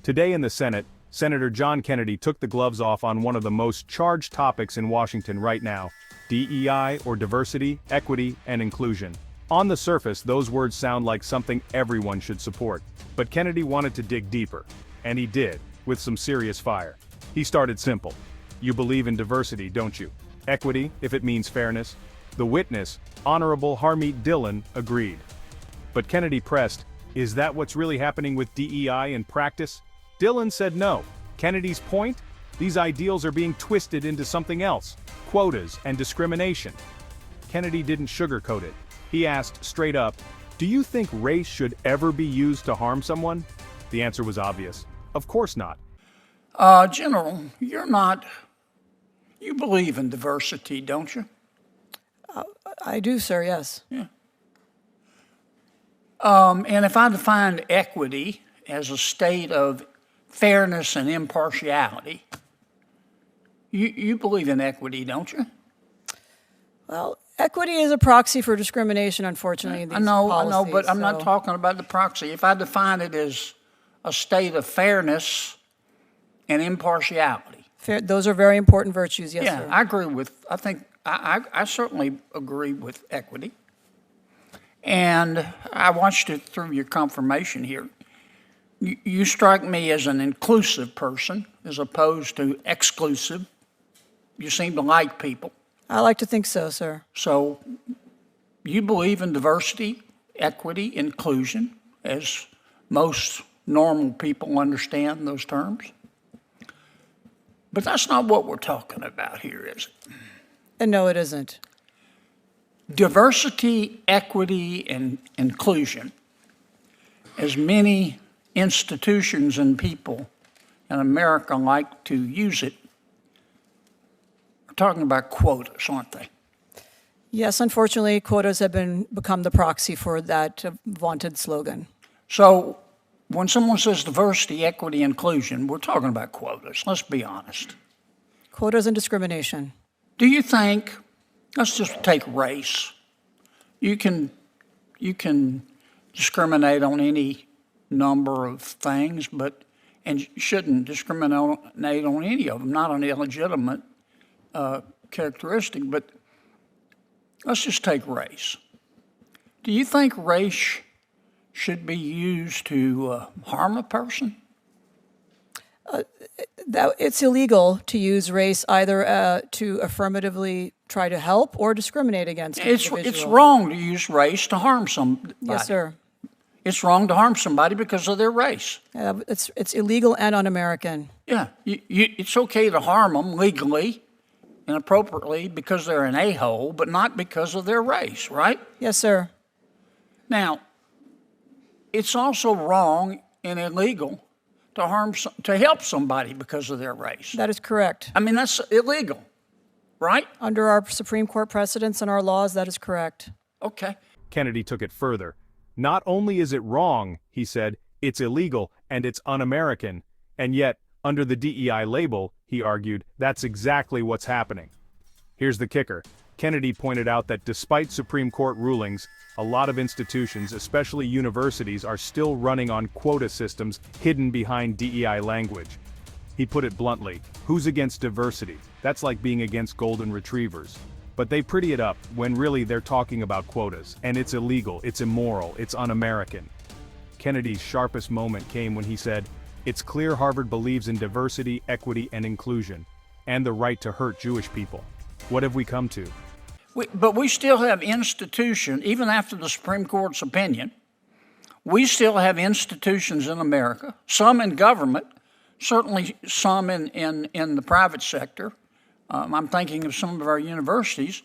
Today in the Senate, Senator John Kennedy took the gloves off on one of the most charged topics in Washington right now: DEI, or diversity, equity, and inclusion. On the surface, those words sound like something everyone should support. But Kennedy wanted to dig deeper. And he did, with some serious fire. He started simple. You believe in diversity, don't you? Equity, if it means fairness. The witness, Honorable Harmeet Dhillon, agreed. But Kennedy pressed, is that what's really happening with DEI in practice? Dhillon said no. Kennedy's point? These ideals are being twisted into something else: quotas and discrimination. Kennedy didn't sugarcoat it. He asked straight up, do you think race should ever be used to harm someone? The answer was obvious. Of course not. General, you believe in diversity, don't you? I do, sir, yes. Yeah. And if I defined equity as a state of fairness and impartiality, you believe in equity, don't you? Well, equity is a proxy for discrimination, unfortunately. In these I know, policies, but I'm not talking about the proxy. If I define it as a state of fairness and impartiality. Those are very important virtues, yes, yeah, sir. I agree with, I certainly agree with equity. And I watched it through your confirmation here. You strike me as an inclusive person as opposed to exclusive. You seem to like people. I like to think so, sir. So you believe in diversity, equity, inclusion, as most normal people understand those terms. But that's not what we're talking about here, is it? And no, it isn't. Diversity, equity, and inclusion, as many institutions and people in America like to use it, are talking about quotas, aren't they? Yes, unfortunately, quotas have become the proxy for that vaunted slogan. So when someone says diversity, equity, inclusion, we're talking about quotas. Let's be honest. Quotas and discrimination. Do you think, let's just take race. You can discriminate on any number of things, and shouldn't discriminate on any of them, not an illegitimate characteristic, but let's just take race. Do you think race should be used to harm a person? It's illegal to use race either to affirmatively try to help or discriminate against an individual. It's wrong to use race to harm somebody. Yes, sir. It's wrong to harm somebody because of their race. It's illegal and un-American. Yeah, it's okay to harm them legally and appropriately because they're an a-hole, but not because of their race, right? Yes, sir. Now, it's also wrong and illegal to help somebody because of their race. That is correct. I mean, that's illegal, right? Under our Supreme Court precedents and our laws, that is correct. Okay. Kennedy took it further. Not only is it wrong, he said, it's illegal and it's un-American. And yet, under the DEI label, he argued, that's exactly what's happening. Here's the kicker. Kennedy pointed out that despite Supreme Court rulings, a lot of institutions, especially universities, are still running on quota systems hidden behind DEI language. He put it bluntly, who's against diversity? That's like being against golden retrievers. But they pretty it up when really they're talking about quotas, and it's illegal, it's immoral, it's un-American. Kennedy's sharpest moment came when he said, it's clear Harvard believes in diversity, equity, and inclusion, and the right to hurt Jewish people. What have we come to? But we still have institutions, even after the Supreme Court's opinion, we still have institutions in America, some in government, certainly some in the private sector. I'm thinking of some of our universities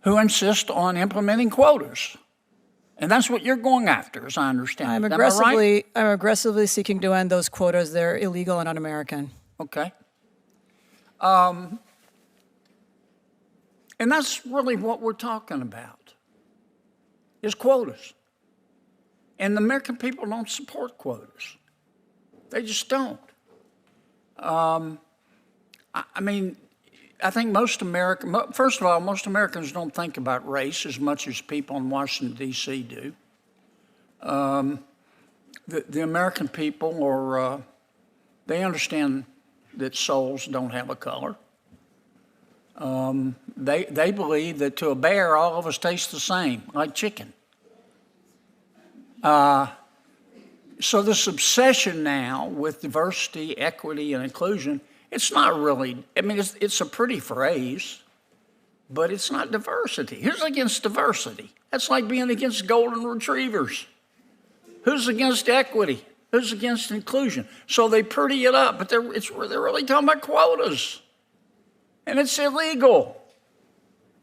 who insist on implementing quotas. And that's what you're going after, as I understand it. I'm aggressively seeking to end those quotas. They're illegal and un-American. Okay. And that's really what we're talking about, is quotas. And the American people don't support quotas. They just don't. I mean, I think first of all, most Americans don't think about race as much as people in Washington, D.C. do. The American people are They understand that souls don't have a color. They believe that to a bear, all of us taste the same, like chicken. So this obsession now with diversity, equity, and inclusion, it's not really, I mean, it's a pretty phrase, but it's not diversity. Who's against diversity? That's like being against golden retrievers. Who's against equity? Who's against inclusion? So they pretty it up, but they're really talking about quotas. And it's illegal.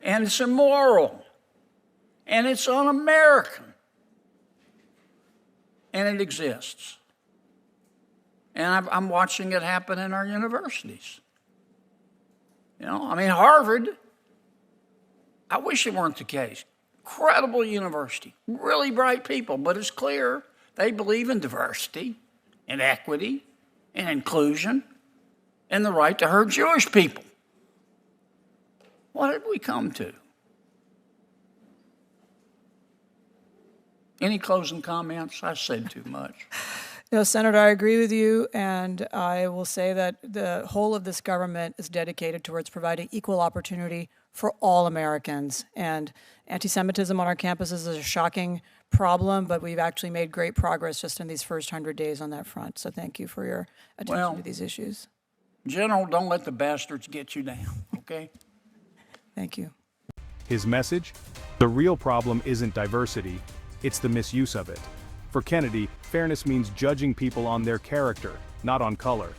And it's immoral. And it's un-American. And it exists. And I'm watching it happen in our universities. You know, I mean, Harvard, I wish it weren't the case. Incredible university, really bright people, but it's clear they believe in diversity and equity and inclusion and the right to hurt Jewish people. What did we come to? Any closing comments? I said too much. No, Senator, I agree with you, and I will say that the whole of this government is dedicated towards providing equal opportunity for all Americans. And anti-Semitism on our campuses is a shocking problem, but we've actually made great progress just in these first 100 days on that front. So thank you for your attention to these issues. General, don't let the bastards get you down, okay? Thank you. His message? The real problem isn't diversity, it's the misuse of it. For Kennedy, fairness means judging people on their character, not on color.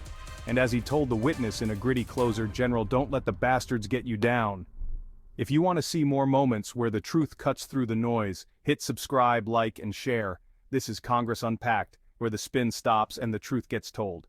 And as he told the witness in a gritty closer, General, don't let the bastards get you down. If you want to see more moments where the truth cuts through the noise, hit subscribe, like, and share. This is Congress Unpacked, where the spin stops and the truth gets told.